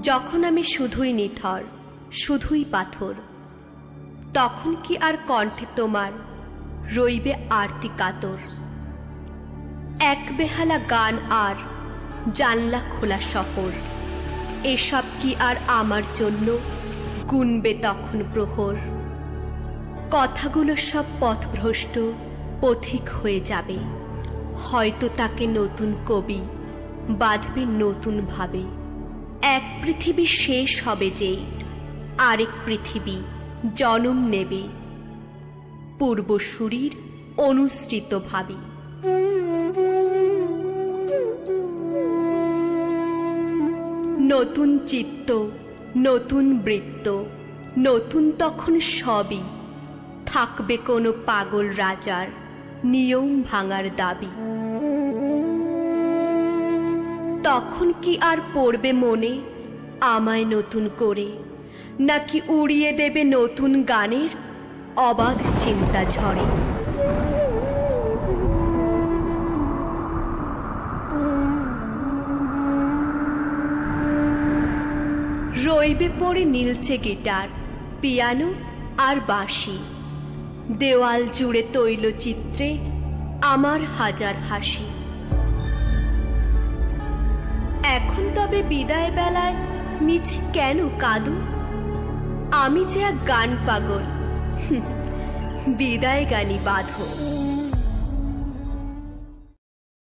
যখন আমি শুধুই নিথর, শুধুই পাথর, তখন কি আর কণ্ঠে তোমার রইবে আরতি কাতর? এক বেহালা গান আর জানলা খোলা শহর, এসব কি আর আমার জন্য গুনবে তখন প্রহর? কথাগুলো সব পথভ্রষ্ট পথিক হয়ে যাবে, হয়তো তাকে নতুন কবি বাঁধবে নতুন ভাবে। এক পৃথিবী শেষ হবে যেই, আরেক পৃথিবী জন্ম নেবে পূর্বসূরির অনুসৃত ভাবে। নতুন চিত্ত, নতুন বৃত্ত, নতুন তখন সবই, থাকবে কোনো পাগল রাজার নিয়ম ভাঙার দাবি। তখন কি আর পড়বে মনে আমায় নতুন করে, নাকি উড়িয়ে দেবে নতুন গানের অবাধ চিন্তা ঝড়ে? রইবে পড়ে নীলচে গিটার, পিয়ানো আর বাঁশি, দেওয়াল জুড়ে তৈলচিত্রে আমার হাজার হাসি। এখন তবে বিদায় বেলায় মিছে কেন কাঁদো? আমি যে এক গান পাগল, বিদায় গানি বাঁধো।